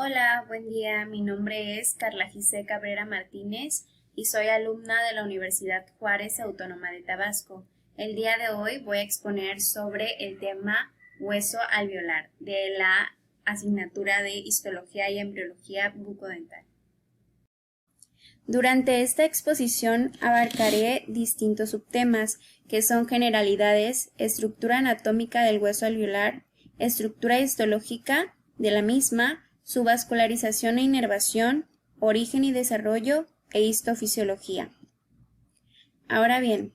Hola, buen día. Mi nombre es Carla Gisé Cabrera Martínez y soy alumna de la Universidad Juárez Autónoma de Tabasco. El día de hoy voy a exponer sobre el tema hueso alveolar de la asignatura de Histología y Embriología Bucodental. Durante esta exposición abarcaré distintos subtemas que son generalidades, estructura anatómica del hueso alveolar, estructura histológica de la misma, su vascularización e inervación, origen y desarrollo e histofisiología. Ahora bien,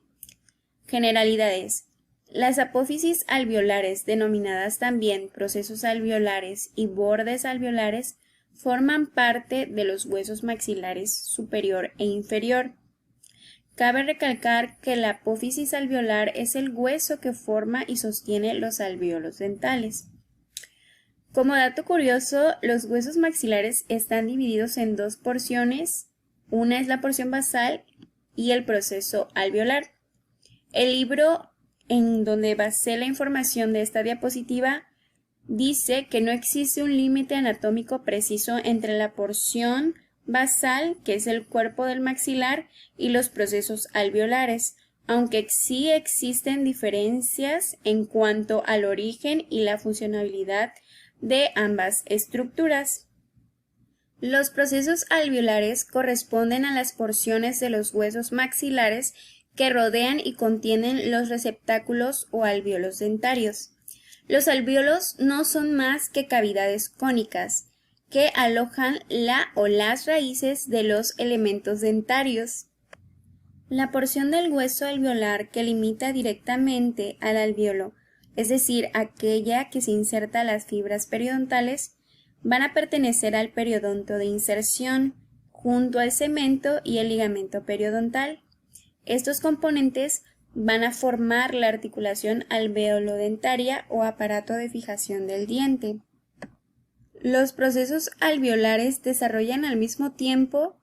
generalidades. Las apófisis alveolares, denominadas también procesos alveolares y bordes alveolares, forman parte de los huesos maxilares superior e inferior. Cabe recalcar que la apófisis alveolar es el hueso que forma y sostiene los alvéolos dentales. Como dato curioso, los huesos maxilares están divididos en dos porciones, una es la porción basal y el proceso alveolar. El libro en donde basé la información de esta diapositiva dice que no existe un límite anatómico preciso entre la porción basal, que es el cuerpo del maxilar, y los procesos alveolares, aunque sí existen diferencias en cuanto al origen y la funcionalidad de ambas estructuras. Los procesos alveolares corresponden a las porciones de los huesos maxilares que rodean y contienen los receptáculos o alvéolos dentarios. Los alvéolos no son más que cavidades cónicas que alojan la o las raíces de los elementos dentarios. La porción del hueso alveolar que limita directamente al alvéolo, es decir, aquella que se inserta a las fibras periodontales, van a pertenecer al periodonto de inserción, junto al cemento y el ligamento periodontal. Estos componentes van a formar la articulación alveolo-dentaria o aparato de fijación del diente. Los procesos alveolares desarrollan al mismo tiempo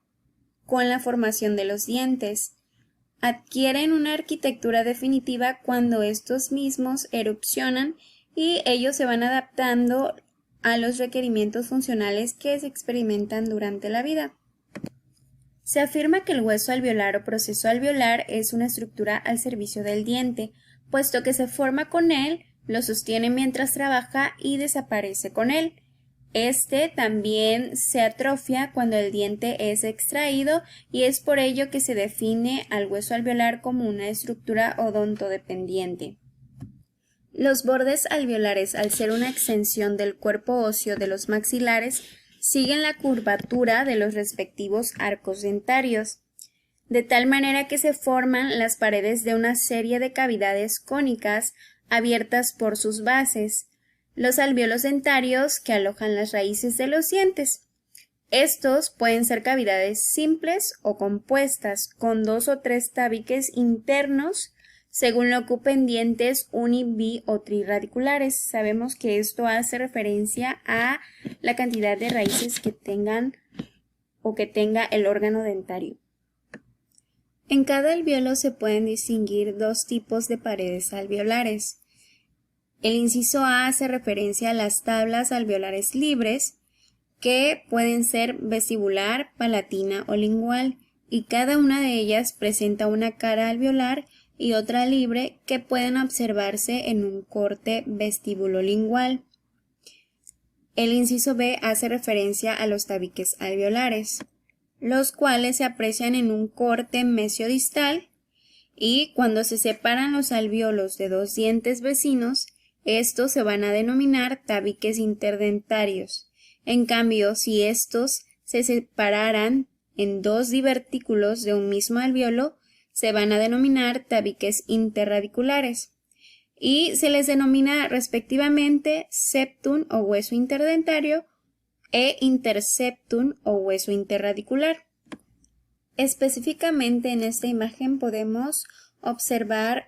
con la formación de los dientes. Adquieren una arquitectura definitiva cuando estos mismos erupcionan y ellos se van adaptando a los requerimientos funcionales que se experimentan durante la vida. Se afirma que el hueso alveolar o proceso alveolar es una estructura al servicio del diente, puesto que se forma con él, lo sostiene mientras trabaja y desaparece con él. Este también se atrofia cuando el diente es extraído y es por ello que se define al hueso alveolar como una estructura odontodependiente. Los bordes alveolares, al ser una extensión del cuerpo óseo de los maxilares, siguen la curvatura de los respectivos arcos dentarios, de tal manera que se forman las paredes de una serie de cavidades cónicas abiertas por sus bases, los alvéolos dentarios que alojan las raíces de los dientes. Estos pueden ser cavidades simples o compuestas, con 2 o 3 tabiques internos, según lo ocupen dientes uni-, bi- o trirradiculares. Sabemos que esto hace referencia a la cantidad de raíces que tengan o que tenga el órgano dentario. En cada alvéolo se pueden distinguir dos tipos de paredes alveolares. El inciso A hace referencia a las tablas alveolares libres, que pueden ser vestibular, palatina o lingual, y cada una de ellas presenta una cara alveolar y otra libre que pueden observarse en un corte vestíbulo-lingual. El inciso B hace referencia a los tabiques alveolares, los cuales se aprecian en un corte mesiodistal, y cuando se separan los alvéolos de dos dientes vecinos, estos se van a denominar tabiques interdentarios. En cambio, si estos se separaran en dos divertículos de un mismo alvéolo, se van a denominar tabiques interradiculares y se les denomina respectivamente septum o hueso interdentario e interseptum o hueso interradicular. Específicamente en esta imagen podemos observar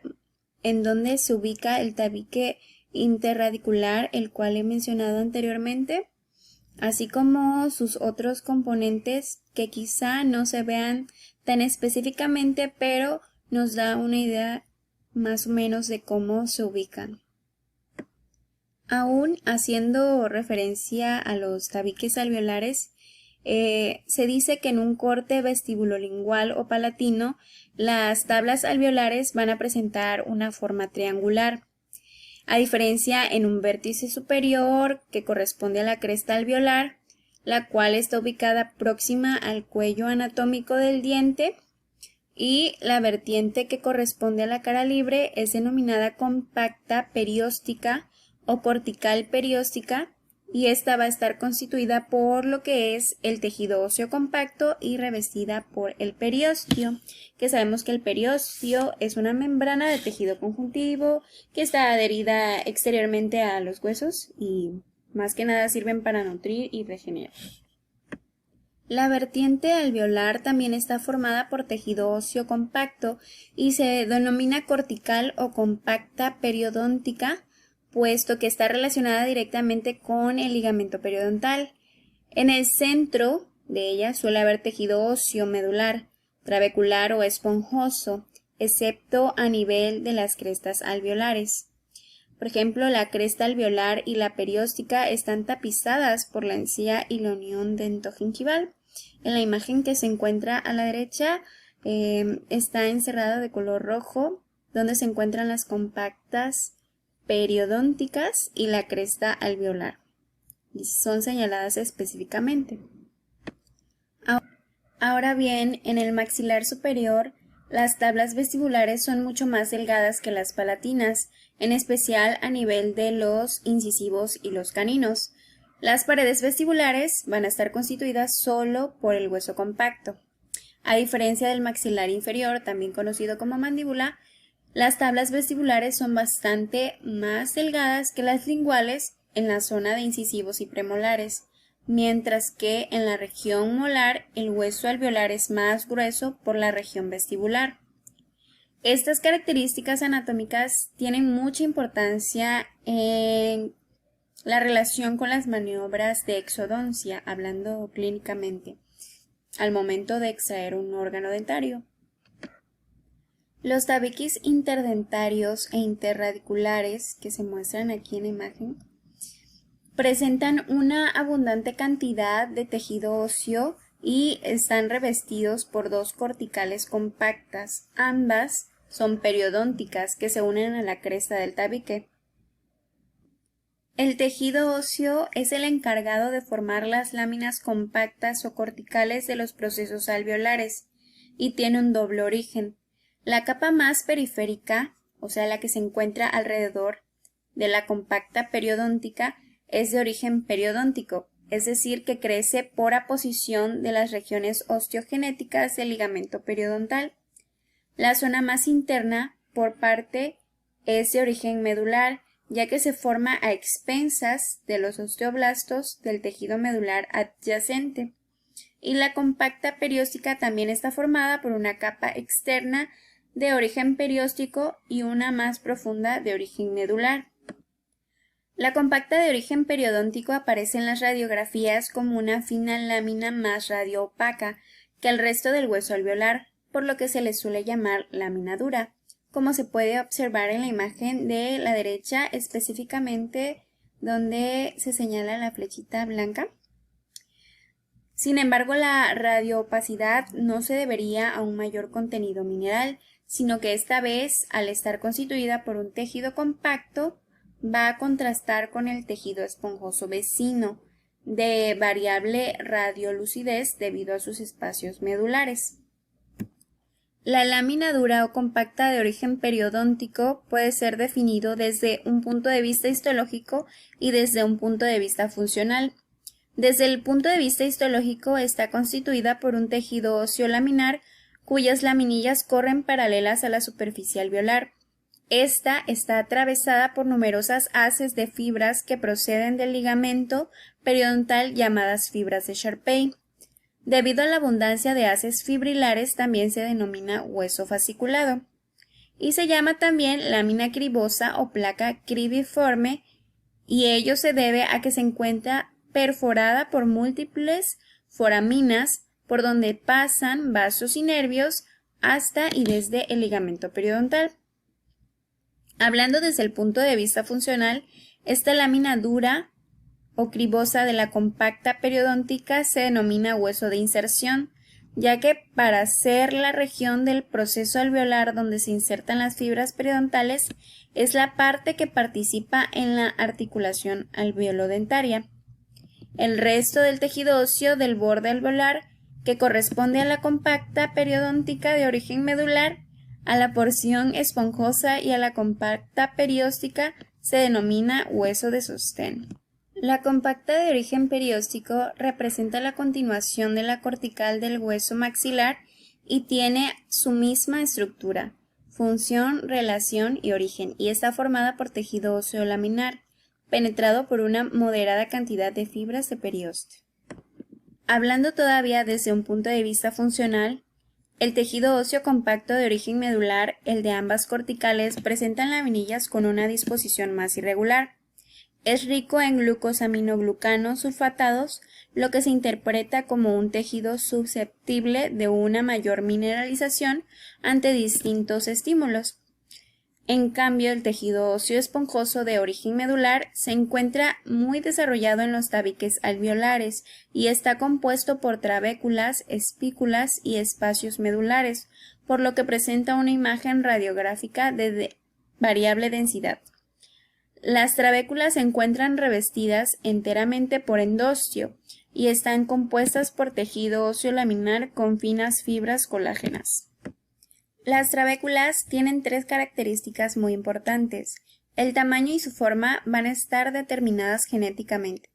en dónde se ubica el tabique interradicular, el cual he mencionado anteriormente, así como sus otros componentes que quizá no se vean tan específicamente, pero nos da una idea más o menos de cómo se ubican. Aún haciendo referencia a los tabiques alveolares, se dice que en un corte vestibulolingual o palatino, las tablas alveolares van a presentar una forma triangular, a diferencia en un vértice superior que corresponde a la cresta alveolar, la cual está ubicada próxima al cuello anatómico del diente, y la vertiente que corresponde a la cara libre es denominada compacta perióstica o cortical perióstica, y esta va a estar constituida por lo que es el tejido óseo compacto y revestida por el periósteo, que sabemos que el periósteo es una membrana de tejido conjuntivo que está adherida exteriormente a los huesos y más que nada sirven para nutrir y regenerar. La vertiente alveolar también está formada por tejido óseo compacto y se denomina cortical o compacta periodóntica, puesto que está relacionada directamente con el ligamento periodontal. En el centro de ella suele haber tejido óseo medular, trabecular o esponjoso, excepto a nivel de las crestas alveolares. Por ejemplo, la cresta alveolar y la perióstica están tapizadas por la encía y la unión dentogingival. En la imagen que se encuentra a la derecha está encerrada de color rojo, donde se encuentran las compactas periodónticas y la cresta alveolar. Y son señaladas específicamente. Ahora bien, en el maxilar superior, las tablas vestibulares son mucho más delgadas que las palatinas, en especial a nivel de los incisivos y los caninos. Las paredes vestibulares van a estar constituidas solo por el hueso compacto. A diferencia del maxilar inferior, también conocido como mandíbula, las tablas vestibulares son bastante más delgadas que las linguales en la zona de incisivos y premolares, mientras que en la región molar el hueso alveolar es más grueso por la región vestibular. Estas características anatómicas tienen mucha importancia en la relación con las maniobras de exodoncia, hablando clínicamente, al momento de extraer un órgano dentario. Los tabiques interdentarios e interradiculares, que se muestran aquí en la imagen, presentan una abundante cantidad de tejido óseo y están revestidos por dos corticales compactas. Ambas son periodónticas que se unen a la cresta del tabique. El tejido óseo es el encargado de formar las láminas compactas o corticales de los procesos alveolares y tiene un doble origen. La capa más periférica, o sea, la que se encuentra alrededor de la compacta periodóntica, es de origen periodóntico, es decir, que crece por aposición de las regiones osteogenéticas del ligamento periodontal. La zona más interna, por parte, es de origen medular, ya que se forma a expensas de los osteoblastos del tejido medular adyacente. Y la compacta perióstica también está formada por una capa externa de origen perióstico y una más profunda de origen medular. La compacta de origen periodóntico aparece en las radiografías como una fina lámina más radioopaca que el resto del hueso alveolar, por lo que se le suele llamar lámina dura, como se puede observar en la imagen de la derecha, específicamente donde se señala la flechita blanca. Sin embargo, la radioopacidad no se debería a un mayor contenido mineral, sino que esta vez, al estar constituida por un tejido compacto, va a contrastar con el tejido esponjoso vecino, de variable radiolucidez debido a sus espacios medulares. La lámina dura o compacta de origen periodóntico puede ser definido desde un punto de vista histológico y desde un punto de vista funcional. Desde el punto de vista histológico está constituida por un tejido óseo laminar cuyas laminillas corren paralelas a la superficie alveolar. Esta está atravesada por numerosas haces de fibras que proceden del ligamento periodontal llamadas fibras de Sharpey. Debido a la abundancia de haces fibrilares también se denomina hueso fasciculado. Y se llama también lámina cribosa o placa cribiforme, y ello se debe a que se encuentra perforada por múltiples foraminas por donde pasan vasos y nervios hasta y desde el ligamento periodontal. Hablando desde el punto de vista funcional, Esta lámina dura o cribosa de la compacta periodóntica se denomina hueso de inserción, ya que para ser la región del proceso alveolar donde se insertan las fibras periodontales, es la parte que participa en la articulación alveolodentaria. El resto del tejido óseo del borde alveolar, que corresponde a la compacta periodóntica de origen medular, a la porción esponjosa y a la compacta perióstica, se denomina hueso de sostén. La compacta de origen perióstico representa la continuación de la cortical del hueso maxilar y tiene su misma estructura, función, relación y origen, y está formada por tejido óseo laminar, penetrado por una moderada cantidad de fibras de periósteo. Hablando todavía desde un punto de vista funcional, el tejido óseo compacto de origen medular, el de ambas corticales, presentan laminillas con una disposición más irregular. Es rico en glucosaminoglucanos sulfatados, lo que se interpreta como un tejido susceptible de una mayor mineralización ante distintos estímulos. En cambio, el tejido óseo esponjoso de origen medular se encuentra muy desarrollado en los tabiques alveolares y está compuesto por trabéculas, espículas y espacios medulares, por lo que presenta una imagen radiográfica de variable densidad. Las trabéculas se encuentran revestidas enteramente por endostio y están compuestas por tejido óseo laminar con finas fibras colágenas. Las trabéculas tienen tres características muy importantes. El tamaño y su forma van a estar determinadas genéticamente.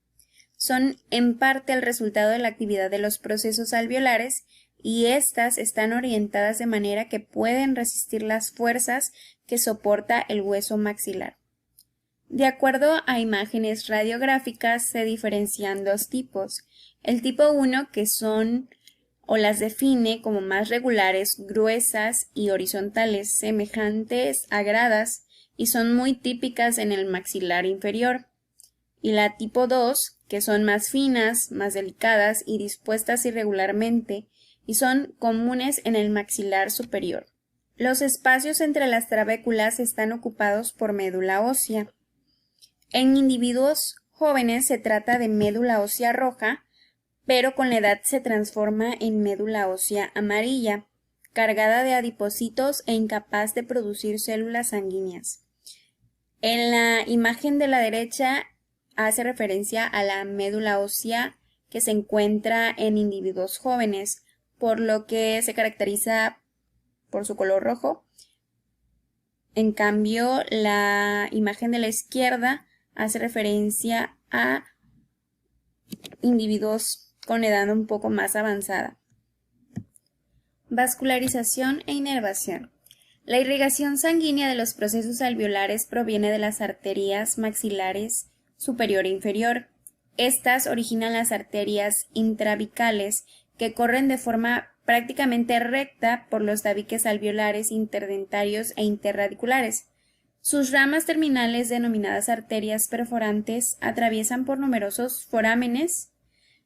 Son en parte el resultado de la actividad de los procesos alveolares y éstas están orientadas de manera que pueden resistir las fuerzas que soporta el hueso maxilar. De acuerdo a imágenes radiográficas se diferencian dos tipos. El tipo 1, que son o las define como más regulares, gruesas y horizontales, semejantes a gradas, y son muy típicas en el maxilar inferior. Y la tipo 2, que son más finas, más delicadas y dispuestas irregularmente, y son comunes en el maxilar superior. Los espacios entre las trabéculas están ocupados por médula ósea. En individuos jóvenes se trata de médula ósea roja, pero con la edad se transforma en médula ósea amarilla, cargada de adipocitos e incapaz de producir células sanguíneas. En la imagen de la derecha hace referencia a la médula ósea que se encuentra en individuos jóvenes, por lo que se caracteriza por su color rojo. En cambio, la imagen de la izquierda hace referencia a individuos con edad un poco más avanzada. Vascularización e inervación. La irrigación sanguínea de los procesos alveolares proviene de las arterias maxilares superior e inferior. Estas originan las arterias intravicales que corren de forma prácticamente recta por los tabiques alveolares interdentarios e interradiculares. Sus ramas terminales, denominadas arterias perforantes, atraviesan por numerosos forámenes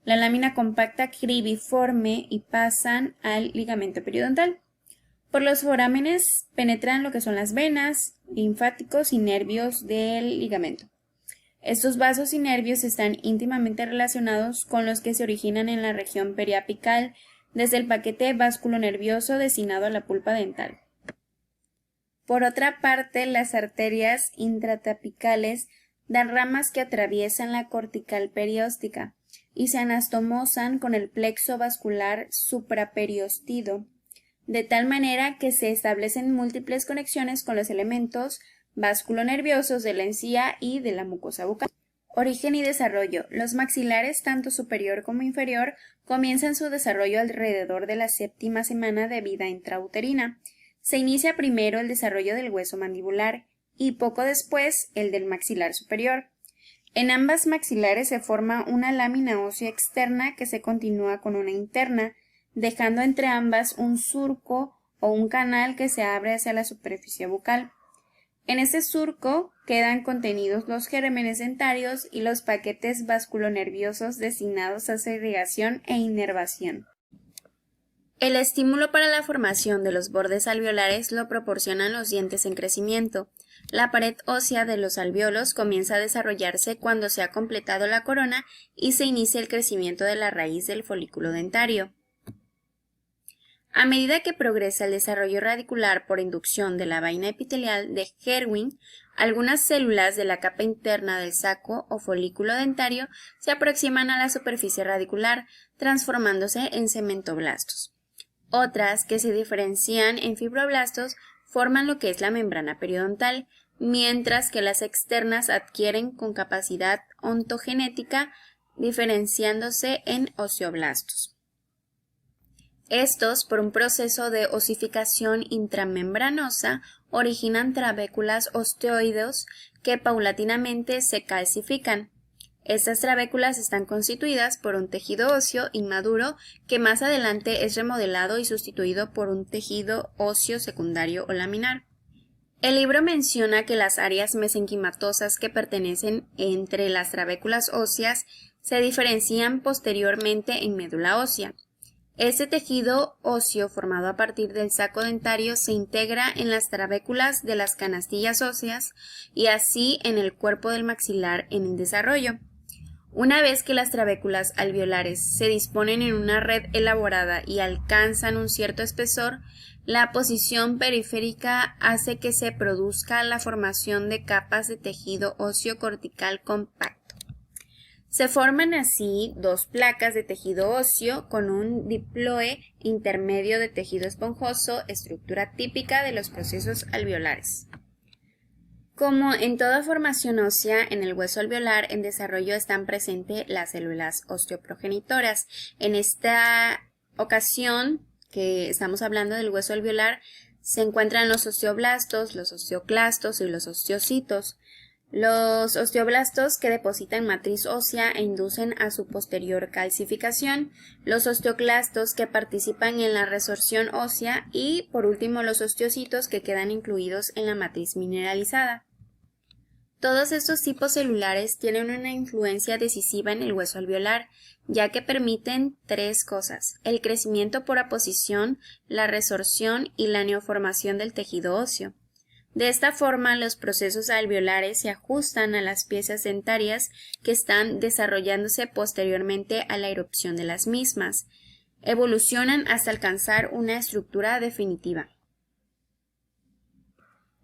la lámina compacta cribiforme y pasan al ligamento periodontal. Por los forámenes penetran lo que son las venas, linfáticos y nervios del ligamento. Estos vasos y nervios están íntimamente relacionados con los que se originan en la región periapical, desde el paquete vasculonervioso destinado a la pulpa dental. Por otra parte, las arterias intratapicales dan ramas que atraviesan la cortical perióstica y se anastomosan con el plexo vascular supraperiostido, de tal manera que se establecen múltiples conexiones con los elementos vasculonerviosos de la encía y de la mucosa bucal. Origen y desarrollo. Los maxilares, tanto superior como inferior, comienzan su desarrollo alrededor de la 7ª semana de vida intrauterina. Se inicia primero el desarrollo del hueso mandibular y poco después el del maxilar superior. En ambas maxilares se forma una lámina ósea externa que se continúa con una interna, dejando entre ambas un surco o un canal que se abre hacia la superficie bucal. En este surco quedan contenidos los gérmenes dentarios y los paquetes vasculonerviosos destinados a su irrigación e inervación. El estímulo para la formación de los bordes alveolares lo proporcionan los dientes en crecimiento. La pared ósea de los alvéolos comienza a desarrollarse cuando se ha completado la corona y se inicia el crecimiento de la raíz del folículo dentario. A medida que progresa el desarrollo radicular por inducción de la vaina epitelial de Herwin, algunas células de la capa interna del saco o folículo dentario se aproximan a la superficie radicular, transformándose en cementoblastos. Otras, que se diferencian en fibroblastos, forman lo que es la membrana periodontal, mientras que las externas adquieren con capacidad ontogenética, diferenciándose en osteoblastos. Estos, por un proceso de osificación intramembranosa, originan trabéculas osteoides que paulatinamente se calcifican. Estas trabéculas están constituidas por un tejido óseo inmaduro que más adelante es remodelado y sustituido por un tejido óseo secundario o laminar. El libro menciona que las áreas mesenquimatosas que pertenecen entre las trabéculas óseas se diferencian posteriormente en médula ósea. Este tejido óseo formado a partir del saco dentario se integra en las trabéculas de las canastillas óseas y así en el cuerpo del maxilar en el desarrollo. Una vez que las trabéculas alveolares se disponen en una red elaborada y alcanzan un cierto espesor, la posición periférica hace que se produzca la formación de capas de tejido óseo cortical compacto. Se forman así dos placas de tejido óseo con un diploe intermedio de tejido esponjoso, estructura típica de los procesos alveolares. Como en toda formación ósea, en el hueso alveolar en desarrollo están presentes las células osteoprogenitoras. En esta ocasión, que estamos hablando del hueso alveolar, se encuentran los osteoblastos, los osteoclastos y los osteocitos. Los osteoblastos que depositan matriz ósea e inducen a su posterior calcificación, los osteoclastos que participan en la resorción ósea y, por último, los osteocitos que quedan incluidos en la matriz mineralizada. Todos estos tipos celulares tienen una influencia decisiva en el hueso alveolar, ya que permiten tres cosas: el crecimiento por aposición, la resorción y la neoformación del tejido óseo. De esta forma, los procesos alveolares se ajustan a las piezas dentarias que están desarrollándose posteriormente a la erupción de las mismas. Evolucionan hasta alcanzar una estructura definitiva.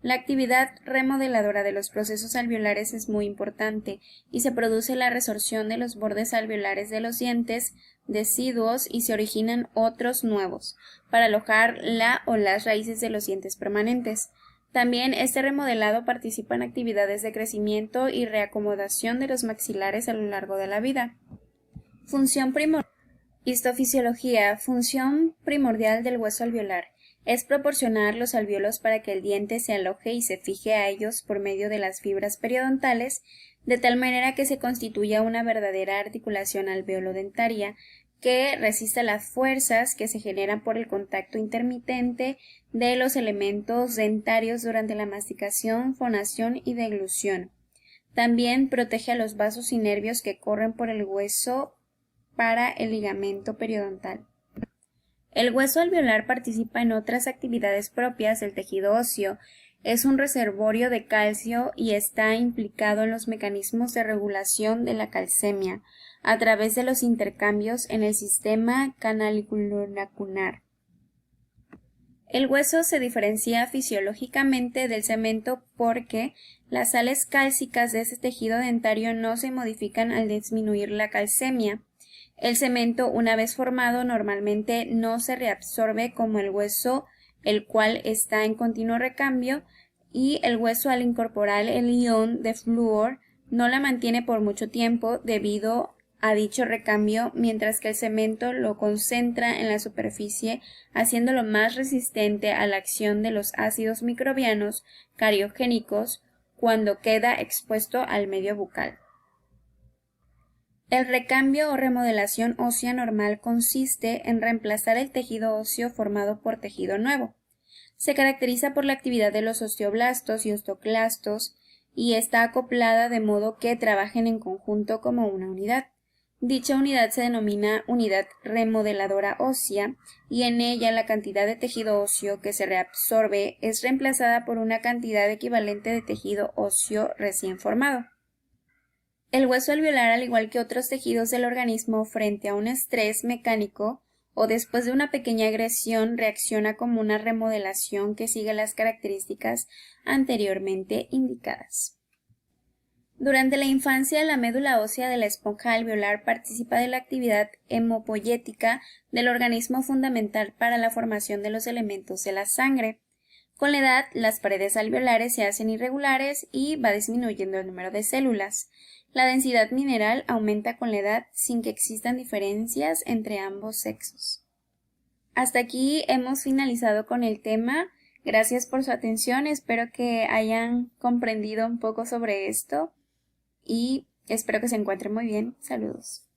La actividad remodeladora de los procesos alveolares es muy importante y se produce la resorción de los bordes alveolares de los dientes deciduos y se originan otros nuevos para alojar la o las raíces de los dientes permanentes. También este remodelado participa en actividades de crecimiento y reacomodación de los maxilares a lo largo de la vida. Función primordial. Histofisiología. Función primordial del hueso alveolar. Es proporcionar los alvéolos para que el diente se aloje y se fije a ellos por medio de las fibras periodontales, de tal manera que se constituya una verdadera articulación alveolodentaria que resista las fuerzas que se generan por el contacto intermitente de los elementos dentarios durante la masticación, fonación y deglución. También protege a los vasos y nervios que corren por el hueso para el ligamento periodontal. El hueso alveolar participa en otras actividades propias del tejido óseo, es un reservorio de calcio y está implicado en los mecanismos de regulación de la calcemia a través de los intercambios en el sistema canalicular. El hueso se diferencia fisiológicamente del cemento porque las sales cálcicas de ese tejido dentario no se modifican al disminuir la calcemia. El cemento, una vez formado, normalmente no se reabsorbe como el hueso, el cual está en continuo recambio, y el hueso, al incorporar el ion de flúor, no la mantiene por mucho tiempo debido a dicho recambio, mientras que el cemento lo concentra en la superficie, haciéndolo más resistente a la acción de los ácidos microbianos cariogénicos cuando queda expuesto al medio bucal. El recambio o remodelación ósea normal consiste en reemplazar el tejido óseo formado por tejido nuevo. Se caracteriza por la actividad de los osteoblastos y osteoclastos y está acoplada de modo que trabajen en conjunto como una unidad. Dicha unidad se denomina unidad remodeladora ósea y en ella la cantidad de tejido óseo que se reabsorbe es reemplazada por una cantidad equivalente de tejido óseo recién formado. El hueso alveolar, al igual que otros tejidos del organismo, frente a un estrés mecánico o después de una pequeña agresión, reacciona como una remodelación que sigue las características anteriormente indicadas. Durante la infancia, la médula ósea de la esponja alveolar participa de la actividad hemopoyética del organismo fundamental para la formación de los elementos de la sangre. Con la edad, las paredes alveolares se hacen irregulares y va disminuyendo el número de células. La densidad mineral aumenta con la edad sin que existan diferencias entre ambos sexos. Hasta aquí hemos finalizado con el tema. Gracias por su atención, espero que hayan comprendido un poco sobre esto y espero que se encuentren muy bien. Saludos.